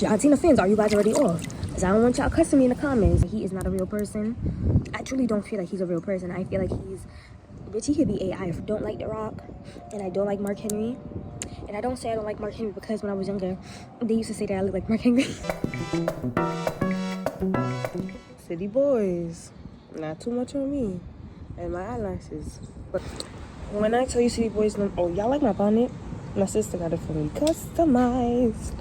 John Cena fans, are you guys already off? Because I don't want y'all cussing me in the comments. He is not a real person. I truly don't feel like he's a real person. I feel like bitch, he could be AI. I don't like The Rock, and I don't like Mark Henry. And I don't say I don't like Mark Henry because when I was younger, they used to say that I look like Mark Henry. City boys, not too much on me and my eyelashes. But when I tell you city boys, oh, y'all like my bonnet? My sister got it for me, customized.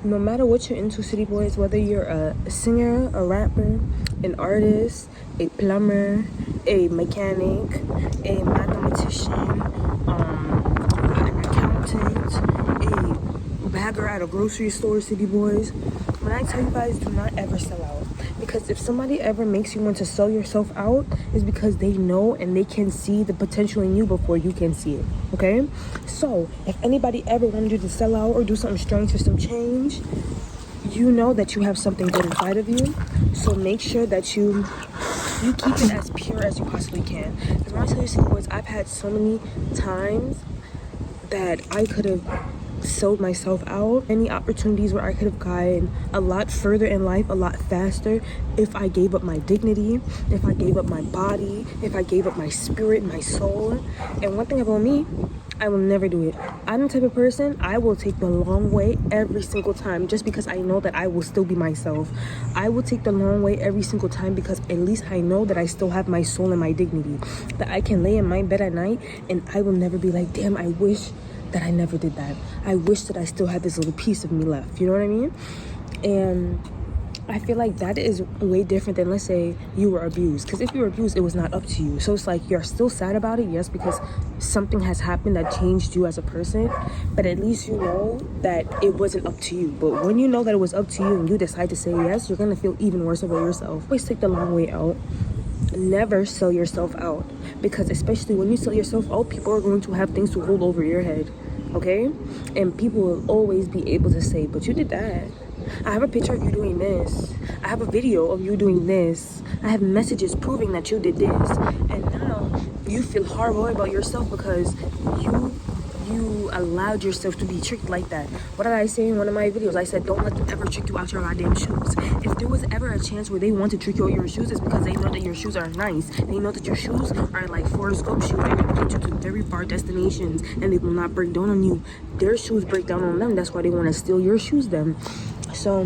No matter what you're into, city boys, whether you're a singer, a rapper, an artist, a plumber, a mechanic, a mathematician, an accountant, a bagger at a grocery store, city boys, when I tell you guys, do not ever sell out. Because if somebody ever makes you want to sell yourself out, it's because they know and they can see the potential in you before you can see it, okay? So if anybody ever wanted you to sell out or do something strange for some change, you know that you have something good inside of you. So make sure that you keep it as pure as you possibly can. Because when I tell you, city boys, I've had so many times that I could have sold myself out. Many opportunities where I could have gotten a lot further in life, a lot faster, if I gave up my dignity, if I gave up my body, if I gave up my spirit, my soul. And one thing about me, I will never do it. I'm the type of person, I will take the long way every single time just because I know that I will still be myself. I will take the long way every single time because at least I know that I still have my soul and my dignity. That I can lay in my bed at night and I will never be like, damn, I wish that I never did that. I wish that I still had this little piece of me left. You know what I mean? And I feel like that is way different than, let's say, you were abused. Because if you were abused, it was not up to you. So it's like you're still sad about it, yes, because something has happened that changed you as a person. But at least you know that it wasn't up to you. But when you know that it was up to you and you decide to say yes, you're going to feel even worse about yourself. Always take the long way out. Never sell yourself out, because especially when you sell yourself out, people are going to have things to hold over your head, okay? And people will always be able to say, but you did that. I have a picture of you doing this. I have a video of you doing this. I have messages proving that you did this. And now you feel horrible about yourself because you allowed yourself to be tricked like that. What did I say in one of my videos? I said, don't let them ever trick you out your goddamn shoes. If there was ever a chance where they want to trick you out your shoes, it's because they know that your shoes are nice. They know that your shoes are like Forrest Gump shoes. They're going to get you to very far destinations and they will not break down on you. Their shoes break down on them. That's why they want to steal your shoes then. So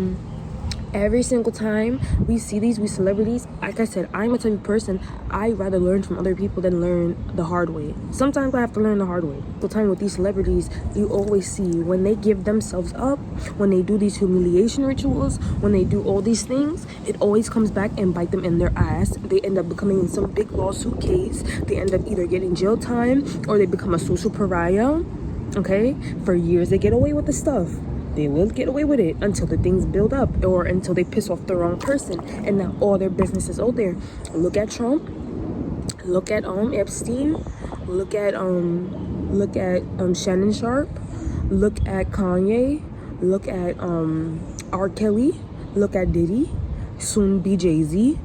every single time we see these celebrities, like I said, I'm a type of person, I'd rather learn from other people than learn the hard way. Sometimes I have to learn the hard way. The time with these celebrities, you always see when they give themselves up, when they do these humiliation rituals, when they do all these things, it always comes back and bite them in their ass. They end up becoming in some big lawsuit case. They end up either getting jail time or they become a social pariah, okay? For years, they get away with the stuff. They will get away with it until the things build up or until they piss off the wrong person, and now all their business is out there. Look at Trump, look at Epstein, look at Shannon Sharp, look at Kanye, look at R. Kelly, look at Diddy, soon be Jay-Z.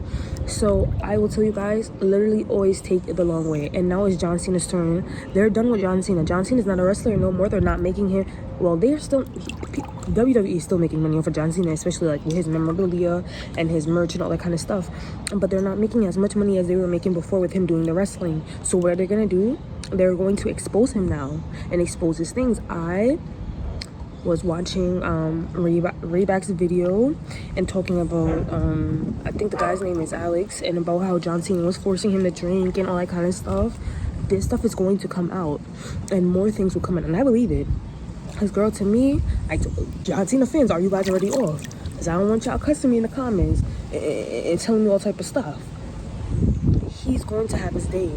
So I will tell you guys, literally always take it the long way. And now it's John Cena's turn. They're done with John Cena. John Cena is not a wrestler no more. They're not making him, well, they're still, WWE is still making money off of John Cena, especially like with his memorabilia and his merch and all that kind of stuff. But they're not making as much money as they were making before with him doing the wrestling. So what are they going to do? They're going to expose him now and expose his things. I was watching Rayback's video and talking about I think the guy's name is Alex, and about how John Cena was forcing him to drink and all that kind of stuff. This stuff is going to come out and more things will come out, and I believe it. Because girl, to me, John Cena fans, are you guys already off? Because I don't want y'all cussing me in the comments and telling me all type of stuff. He's going to have his day.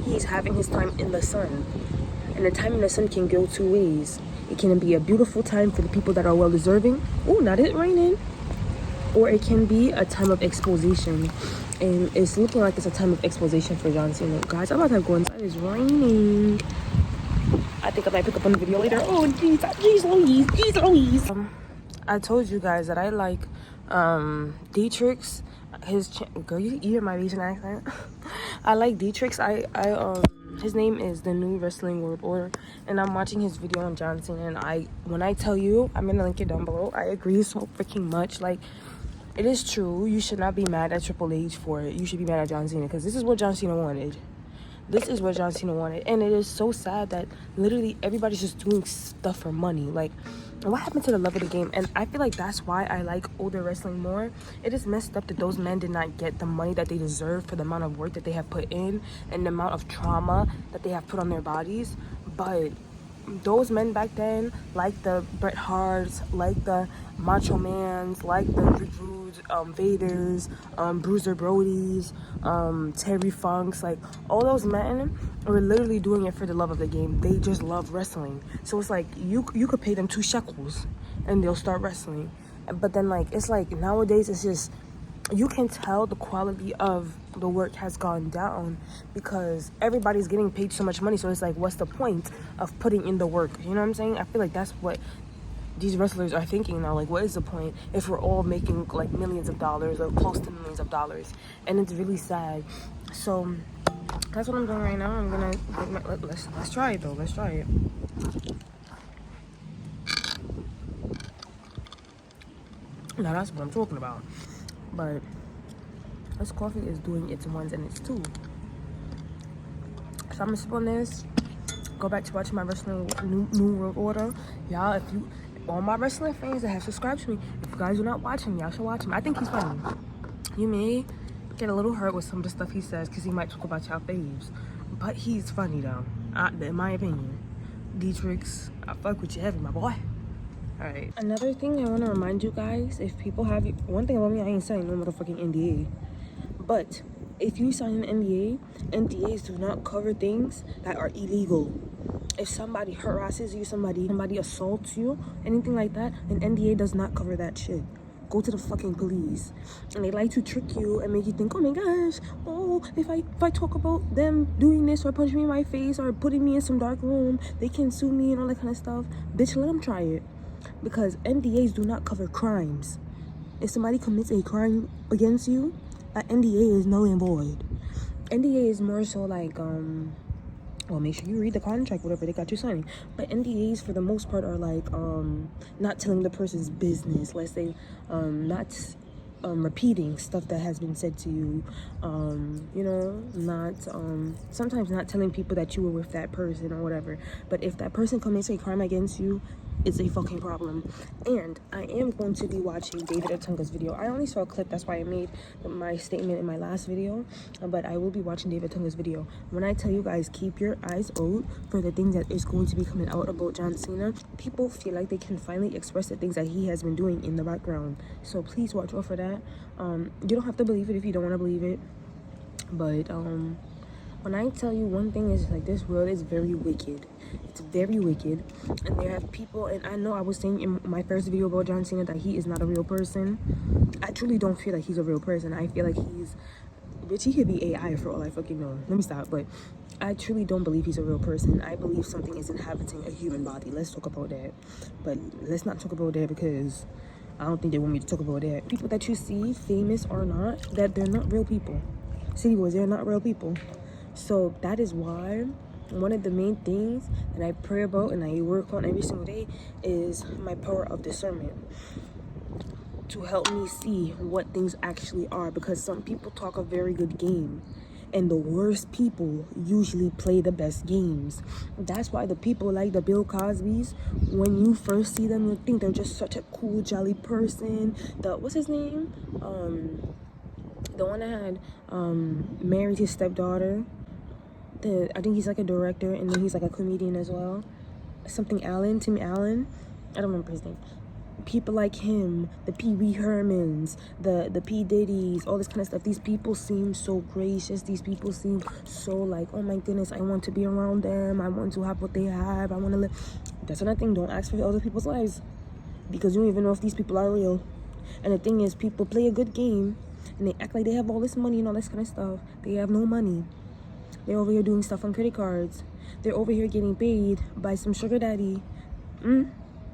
He's having his time in the sun, and the time in the sun can go two ways. It can be a beautiful time for the people that are well deserving. Oh, not it raining. Or it can be a time of exposition. And it's looking like it's a time of exposition for John Cena. Guys, I'm about to go inside. It's raining. I think I might pick up on the video later. Oh, jeez Louise. I told you guys that I like Dietrich's. Girl, you hear my Asian accent? I like Dietrich's. I his name is the New Wrestling World Order, and I'm watching his video on John Cena, and when I tell you, I'm gonna link it down below, I agree so freaking much. Like, it is true, you should not be mad at Triple H for it. You should be mad at John Cena, because this is what John Cena wanted. This is what John Cena wanted. And it is so sad that literally everybody's just doing stuff for money. Like, what happened to the love of the game? And I feel like that's why I like older wrestling more. It is messed up that those men did not get the money that they deserve for the amount of work that they have put in and the amount of trauma that they have put on their bodies. But those men back then, like the Bret Harts, like the Macho Mans, like the Rick Rudes, Vaders, Bruiser Brodies, Terry Funks, like all those men were literally doing it for the love of the game. They just love wrestling. So it's like you could pay them 2 shekels and they'll start wrestling. But then like it's like nowadays it's just, you can tell the quality of the work has gone down because everybody's getting paid so much money. So it's like, what's the point of putting in the work? You know what I'm saying? I feel like that's what these wrestlers are thinking now. Like, what is the point if we're all making like millions of dollars or close to millions of dollars? And it's really sad. So that's what I'm doing right now. I'm gonna let's try it though. Let's try it. Now that's what I'm talking about. But this coffee is doing its ones and its two. So I'm gonna sip on this, go back to watching my wrestling new World Order. Y'all, if you, all my wrestling fans that have subscribed to me, if you guys are not watching, y'all should watch him. I think he's funny. You may get a little hurt with some of the stuff he says because he might talk about y'all faves, but he's funny though, in my opinion. Dietrich's, I fuck with you heavy, my boy. Alright, another thing I want to remind you guys, if people have, one thing about me, I ain't signing no motherfucking NDA. But if you sign an NDA, NDAs do not cover things that are illegal. If somebody harasses you, somebody assaults you, anything like that, an NDA does not cover that shit. Go to the fucking police. And they like to trick you and make you think, oh my gosh, oh, if I talk about them doing this or punching me in my face or putting me in some dark room, they can sue me and all that kind of stuff. Bitch, let them try it. Because NDAs do not cover crimes. If somebody commits a crime against you, an NDA is null and void. NDA is more so like, well, make sure you read the contract, whatever they got you signing. But NDAs for the most part are like, not telling the person's business. Let's say, not repeating stuff that has been said to you. You know, not, sometimes not telling people that you were with that person or whatever. But if that person commits a crime against you, it's a fucking problem. And I am going to be watching David Otunga's video. I only saw a clip, that's why I made my statement in my last video, but I will be watching David Otunga's video. When I tell you guys, keep your eyes out for the things that is going to be coming out about John Cena. People feel like they can finally express the things that he has been doing in the background, so please watch out for that. You don't have to believe it if you don't want to believe it, but when I tell you one thing is like, this world is very wicked. It's very wicked. And there have people, and I know I was saying in my first video about John Cena that he is not a real person. I truly don't feel like he's a real person. I feel like he's, bitch, he could be AI for all I fucking know. Let me stop. But I truly don't believe he's a real person. I believe something is inhabiting a human body. Let's talk about that. But let's not talk about that because I don't think they want me to talk about that. People that you see, famous or not, that they're not real people. City boys, they're not real people. So that is why one of the main things that I pray about and I work on every single day is my power of discernment, to help me see what things actually are, because some people talk a very good game and the worst people usually play the best games. That's why the people like the Bill Cosbys, when you first see them, you think they're just such a cool, jolly person. What's his name? The one that had married his stepdaughter. I think he's like a director, and then he's like a comedian as well. Something Allen, Tim Allen. I don't remember his name. People like him, the Pee Wee Hermans, the P Diddy's, all this kind of stuff. These people seem so gracious. These people seem so like, oh my goodness, I want to be around them. I want to have what they have. I want to live. That's another thing. Don't ask for other people's lives, because you don't even know if these people are real. And the thing is, people play a good game and they act like they have all this money and all this kind of stuff. They have no money. They're over here doing stuff on credit cards. They're over here getting paid by some sugar daddy.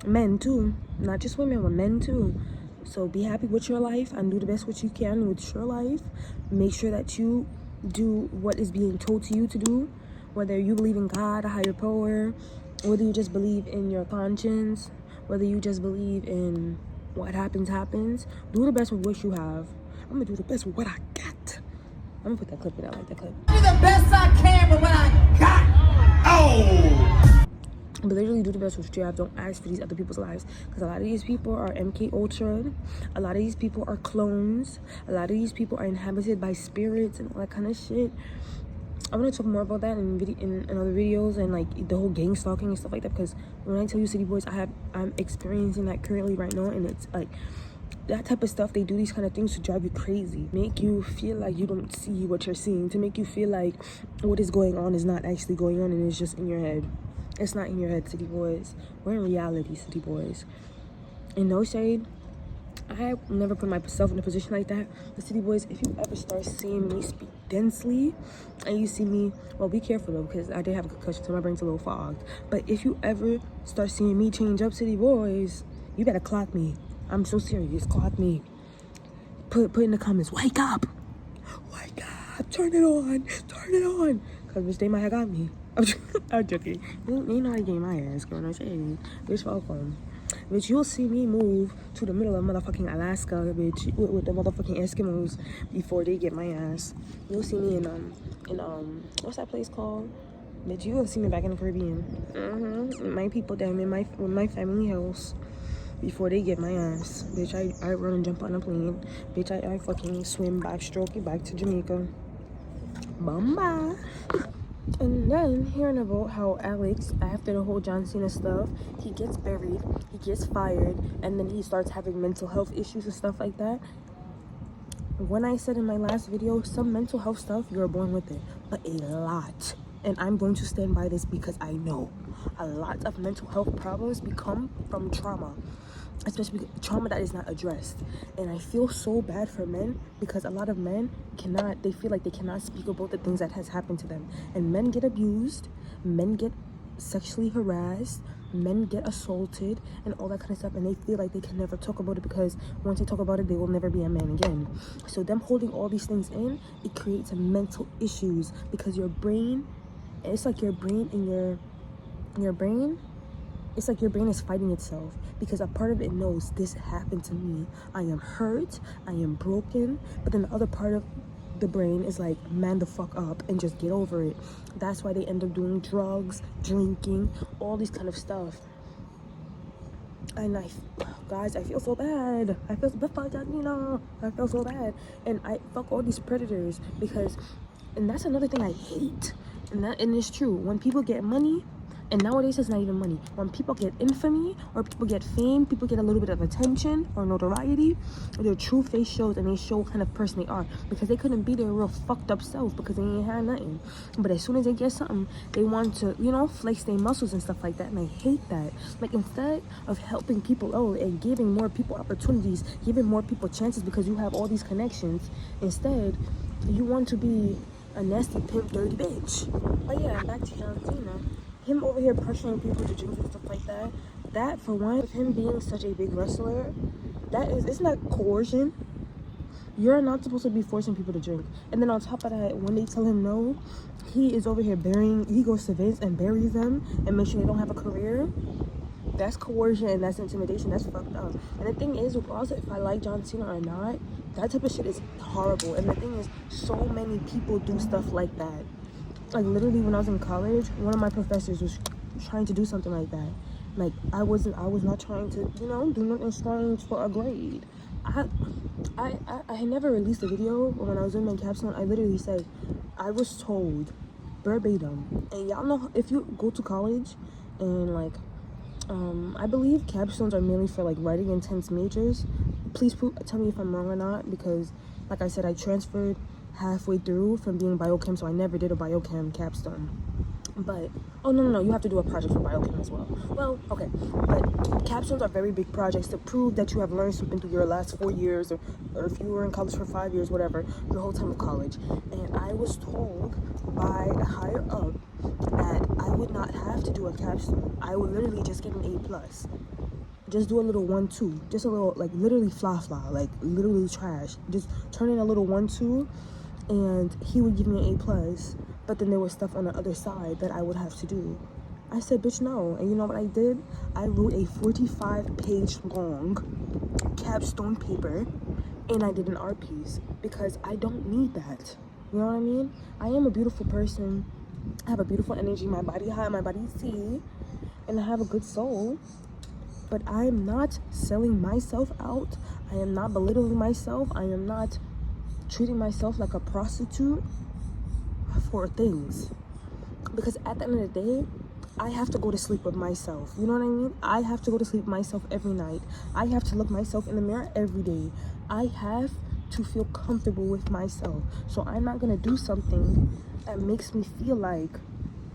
Men too. Not just women, but men too. So be happy with your life and do the best what you can with your life. Make sure that you do what is being told to you to do. Whether you believe in God, a higher power, whether you just believe in your conscience, whether you just believe in what happens, do the best with what you have. I'm gonna do the best with what I got. I'm gonna put that clip in. I like that clip. Do the best I can with what I got. Oh! But literally do the best with what you have. Don't ask for these other people's lives, because a lot of these people are MK Ultra. A lot of these people are clones. A lot of these people are inhabited by spirits and all that kind of shit. I want to talk more about that in other videos, and like the whole gang stalking and stuff like that, because when I tell you, city boys, I'm experiencing that currently right now, and it's like that type of stuff. They do these kind of things to drive you crazy, make you feel like you don't see what you're seeing, to make you feel like what is going on is not actually going on, and it's just in your head. It's not in your head, city boys. We're in reality, city boys. And no shade, I never put myself in a position like that. But city boys, if you ever start seeing me speak densely, and you see me, well, be careful though, because I did have a concussion, so my brain's a little fogged. But if you ever start seeing me change up, city boys, you better clock me. I'm so serious. Clock me. Put in the comments, wake up, turn it on, because bitch, they might have got me. I'm joking. They know I gave my ass, girl. No shade. Bitch, welcome. Bitch, you'll see me move to the middle of motherfucking Alaska, bitch, with the motherfucking Eskimos before they get my ass. You'll see me in what's that place called? Bitch, you will see me back in the Caribbean. My people down in my family house before they get my ass. Bitch, I run and jump on a plane. Bitch, I fucking swim backstroke back to Jamaica. Bamba. And then hearing about how Alex, after the whole John Cena stuff, he gets buried, he gets fired, and then he starts having mental health issues and stuff like that. When I said in my last video, some mental health stuff, you're born with it, but a lot. And I'm going to stand by this because I know a lot of mental health problems become from trauma, especially trauma that is not addressed. And I feel so bad for men, because a lot of men they feel like they cannot speak about the things that has happened to them. And men get abused, men get sexually harassed, men get assaulted and all that kind of stuff, and they feel like they can never talk about it, because once they talk about it, they will never be a man again. So them holding all these things in, it creates mental issues, because your brain, it's like your brain and your brain, it's like your brain is fighting itself, because a part of it knows this happened to me. I am hurt, I am broken, but then the other part of the brain is like, man the fuck up and just get over it. That's why they end up doing drugs, drinking, all these kind of stuff. And guys, I feel so bad. I feel so bad. And I fuck all these predators, because, and that's another thing I hate. And it's true, when people get money, and nowadays it's not even money, when people get infamy or people get fame, people get a little bit of attention or notoriety, their true face shows, and they show what kind of person they are, because they couldn't be their real fucked up self, because they ain't had nothing. But as soon as they get something, they want to, flex their muscles and stuff like that, and I hate that. Like, instead of helping people out and giving more people opportunities, giving more people chances, because you have all these connections, instead you want to be a nasty pimp dirty bitch. But yeah, back to John Cena. Him over here pressuring people to drink and stuff like that. That, for one, with him being such a big wrestler, it's not coercion. You're not supposed to be forcing people to drink. And then on top of that, when they tell him no, he is over here he goes to Vince and buries them and make sure they don't have a career. That's coercion and that's intimidation. That's fucked up. And the thing is, regardless if I like John Cena or not, that type of shit is horrible. And the thing is, so many people do stuff like that. Like, literally, when I was in college, one of my professors was trying to do something like that. Like, I was not trying to, do nothing strange for a grade. I had never released a video, but when I was doing my capstone, I literally said, I was told verbatim. And y'all know, if you go to college and like, I believe capstones are mainly for like writing intense majors. Please tell me if I'm wrong or not, because like I said, I transferred halfway through from being biochem, so I never did a biochem capstone. But oh no, you have to do a project for biochem as well. Well, okay, but capstones are very big projects to prove that you have learned something through your last 4 years, or if you were in college for 5 years, whatever, your whole time of college. And I was told by a higher up that I would not have to do a capstone. I would literally just get an A+. Just do a little 1-2, just a little, like, literally fly, like literally trash. Just turn in a little 1-2, and he would give me an A+. but then there was stuff on the other side that I would have to do. I said, bitch, no. And you know what I did? I wrote a 45-page long capstone paper, and I did an art piece because I don't need that. You know what I mean? I am a beautiful person. I have a beautiful energy. My body high, my body T, and I have a good soul. But I am not selling myself out. I am not belittling myself. I am not treating myself like a prostitute for things. Because at the end of the day, I have to go to sleep with myself. You know what I mean? I have to go to sleep with myself every night. I have to look myself in the mirror every day. I have to feel comfortable with myself. So I'm not going to do something that makes me feel like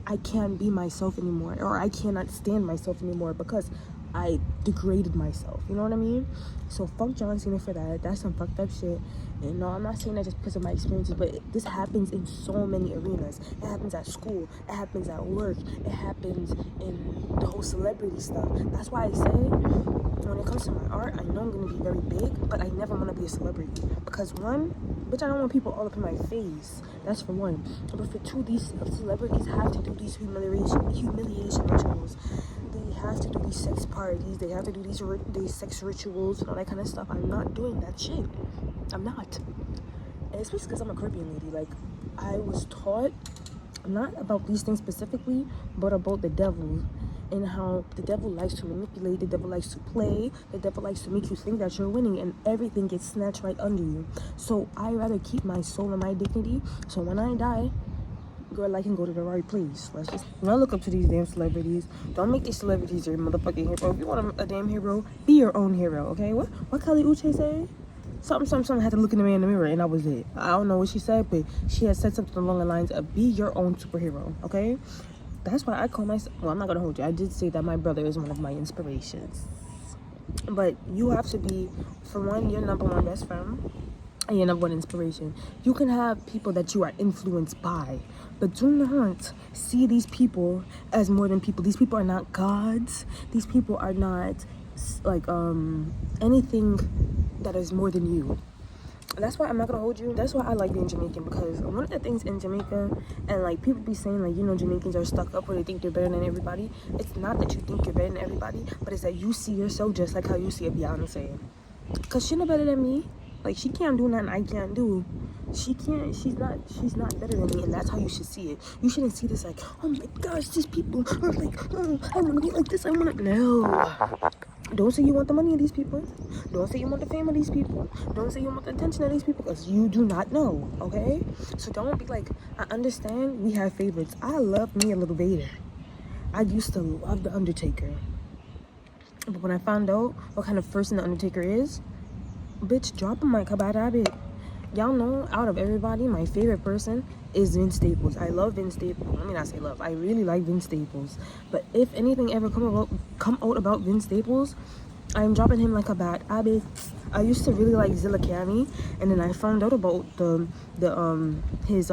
I can't be myself anymore, or I cannot stand myself anymore because I degraded myself. You know what I mean? So fuck John Cena for that. That's some fucked up shit. And no, I'm not saying that just because of my experiences, but this happens in so many arenas. It happens at school. It happens at work. It happens in the whole celebrity stuff. That's why I say, when it comes to my art, I know I'm going to be very big, but I never want to be a celebrity. Because one, bitch, I don't want people all up in my face. That's for one. But for two, these celebrities have to do these humiliation rituals. They have to do these sex parties. They have to do these sex rituals and all that kind of stuff. I'm not doing that shit. I'm not. And especially because I'm a Caribbean lady. Like, I was taught not about these things specifically, but about the devil and how the devil likes to manipulate, the devil likes to play, the devil likes to make you think that you're winning, and everything gets snatched right under you. So I rather keep my soul and my dignity, so when I die, girl, I can go to the right place. Let's just not look up to these damn celebrities. Don't make these celebrities your motherfucking hero. If you want a damn hero, be your own hero, okay? What Kelly Uche say? Something. I had to look in the man in the mirror, and that was it. I don't know what she said, but she had said something along the lines of, be your own superhero, okay? That's why I call myself, well, I'm not gonna hold you. I did say that my brother is one of my inspirations. But you have to be, for one, your number one best friend and your number one inspiration. You can have people that you are influenced by, but do not see these people as more than people. These people are not gods. These people are not like anything that is more than you. That's why I'm not gonna hold you. That's why I like being Jamaican, because one of the things in Jamaica, and like people be saying like, you know, Jamaicans are stuck up or they think they're better than everybody. It's not that you think you're better than everybody, but it's that you see yourself just like how you see a Beyonce. Cause she's not better than me. Like, she can't do nothing I can't do. She's not better than me, and that's how you should see it. You shouldn't see this like, oh my gosh, these people are like, oh, I wanna be like this, no. Don't say you want the money of these people. Don't say you want the fame of these people. Don't say you want the attention of these people, because you do not know, okay? So don't be like, I understand we have favorites. I love me a little Vader. I used to love The Undertaker. But when I found out what kind of person The Undertaker is, bitch, drop him like a bad habit. Y'all know, out of everybody, my favorite person is Vince Staples. I love Vince Staples. Let me not say love. I really like Vince Staples. But if anything ever come out about Vince Staples, I'm dropping him like a bad habit. I used to really like Zilla Cammy, and then I found out about his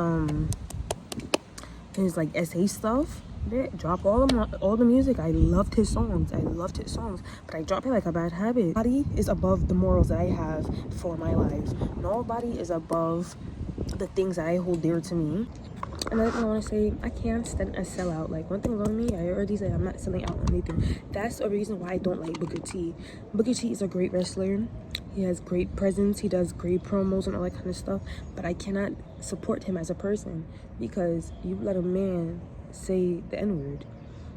like essay stuff. Drop all the music. I loved his songs, but I dropped it like a bad habit. Nobody is above the morals that I have for my life. Nobody is above the things that I hold dear to me. Another thing I want to say, I can't stand a sellout. Like, one thing about me, I already said I'm not selling out on anything. That's a reason why I don't like Booker T. Booker T is a great wrestler. He has great presence. He does great promos and all that kind of stuff. But I cannot support him as a person, because you let a man say the N-word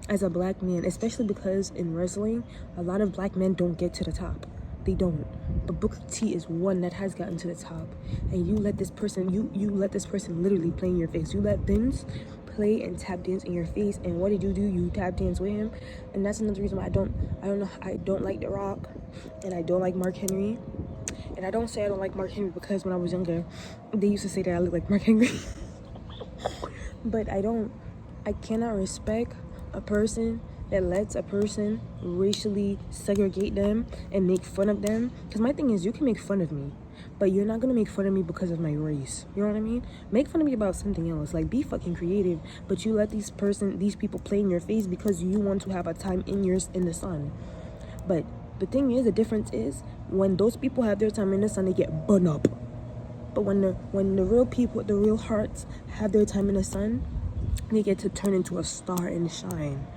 as a black man, especially because in wrestling, a lot of black men don't get to the top. They don't. But Booker T is one that has gotten to the top. And you let this person, you let this person literally play in your face. You let Vince play and tap dance in your face. And what did you do? You tap dance with him. And that's another reason why I don't like The Rock, and I don't like Mark Henry. And I don't say I don't like Mark Henry because when I was younger, they used to say that I look like Mark Henry. But I cannot respect a person that lets a person racially segregate them and make fun of them. Because my thing is, you can make fun of me, but you're not going to make fun of me because of my race. You know what I mean? Make fun of me about something else. Like, be fucking creative. But you let these people play in your face because you want to have a time in the sun. But the thing is, the difference is, when those people have their time in the sun, they get burned up. But when the real people with the real hearts have their time in the sun, they get to turn into a star and shine.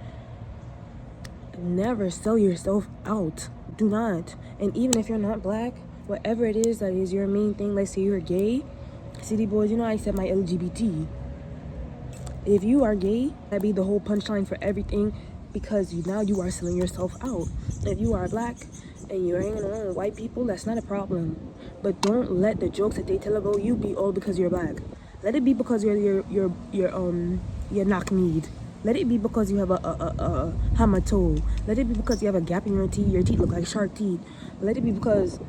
Never sell yourself out. Do not. And even if you're not black, whatever it is that is your main thing, let's say you're gay, city boys, you know I said my LGBT. If you are gay, that'd be the whole punchline for everything, because now you are selling yourself out. If you are black and you're hanging around with white people, that's not a problem. But don't let the jokes that they tell about you be all because you're black. Let it be because you're knock-kneed. Let it be because you have a hammer-toe. Let it be because you have a gap in your teeth. Your teeth look like shark teeth. Let it be because,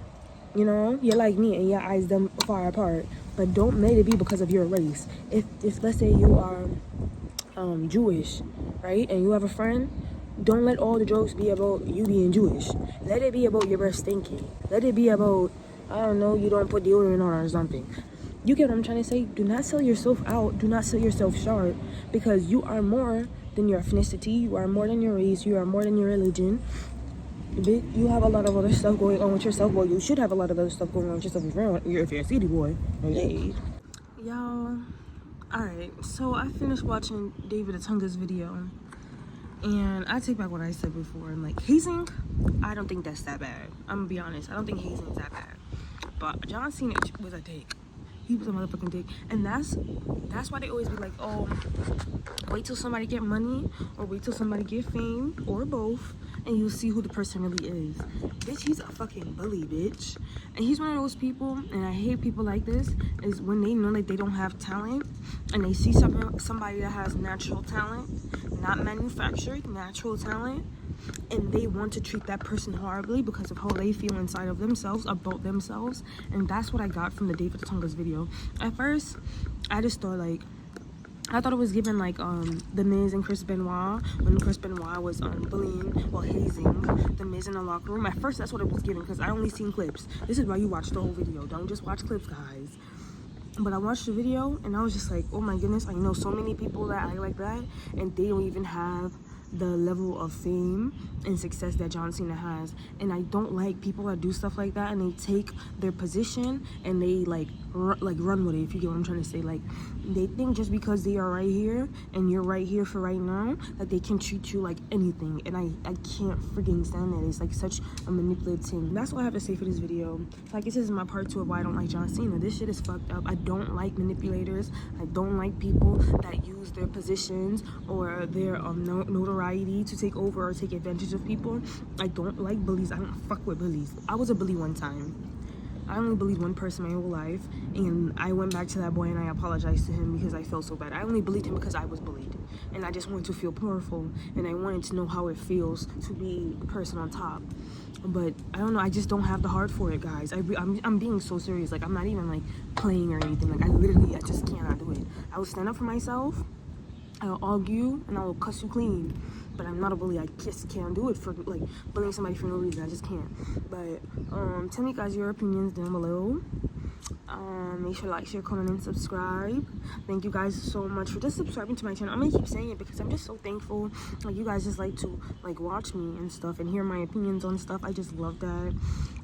you know, you're like me and your eyes them far apart. But don't let it be because of your race. If let's say you are Jewish, right, and you have a friend, don't let all the jokes be about you being Jewish. Let it be about your breath stinking. Let it be about, I don't know, you don't put deodorant on or something. You get what I'm trying to say? Do not sell yourself out. Do not sell yourself short, because you are more than your ethnicity. You are more than your race. You are more than your religion. You have a lot of other stuff going on with yourself. Well, you should have a lot of other stuff going on with yourself if you're a city boy. Okay. Y'all, alright, so I finished watching David Atunga's video, and I take back what I said before. And like, hazing, I don't think that's that bad. I'm gonna be honest, I don't think hazing is that bad. But John Cena was a dick. He was a motherfucking dick. And that's why they always be like, oh, wait till somebody get money, or wait till somebody get fame, or both, and you'll see who the person really is. Bitch, he's a fucking bully, bitch. And he's one of those people, and I hate people like this, is when they know that they don't have talent, and they see somebody that has natural talent, not manufactured, natural talent, and they want to treat that person horribly because of how they feel inside of themselves, about themselves. And that's what I got from the David Atunga's video. At first, I just thought like, I thought it was given like The Miz and Chris Benoit, when Chris Benoit was bullying, well, hazing The Miz in the locker room. At first, that's what it was given, because I only seen clips. This is why you watch the whole video. Don't just watch clips, guys. But I watched the video and I was just like, oh my goodness, I know so many people that act like that, and they don't even have the level of fame and success that John Cena has. And I don't like people that do stuff like that, and they take their position and they like run with it, if you get what I'm trying to say. Like, they think just because they are right here and you're right here for right now, that they can treat you like anything. And I can't freaking stand that. It's like such a manipulative thing. That's all I have to say for this video. So I guess this is my part 2 of why I don't like John Cena. This shit is fucked up. I don't like manipulators. I don't like people that use their positions or their notoriety to take over or take advantage of people. I don't like bullies. I don't fuck with bullies. I was a bully one time. I only bullied one person my whole life, and I went back to that boy and I apologized to him because I felt so bad. I only bullied him because I was bullied, and I just wanted to feel powerful, and I wanted to know how it feels to be the person on top. But I don't know, I just don't have the heart for it, guys. I'm being so serious. Like, I'm not even like playing or anything. Like, I just cannot do it. I will stand up for myself, I'll argue, and I will cuss you clean. But I'm not a bully. I just can't do it for like bullying somebody for no reason. I just can't. But tell me guys your opinions down below. Make sure to like, share, comment, and subscribe. Thank you guys so much for just subscribing to my channel. I'm gonna keep saying it because I'm just so thankful. Like, you guys just like to like watch me and stuff and hear my opinions on stuff. I just love that.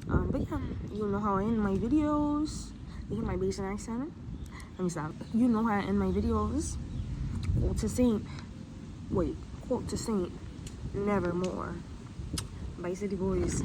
But yeah, you know how I end my videos. You hear my Bayesian accent? Let me stop. You know how I end my videos. Quote to Saint, nevermore. Bye, city boys.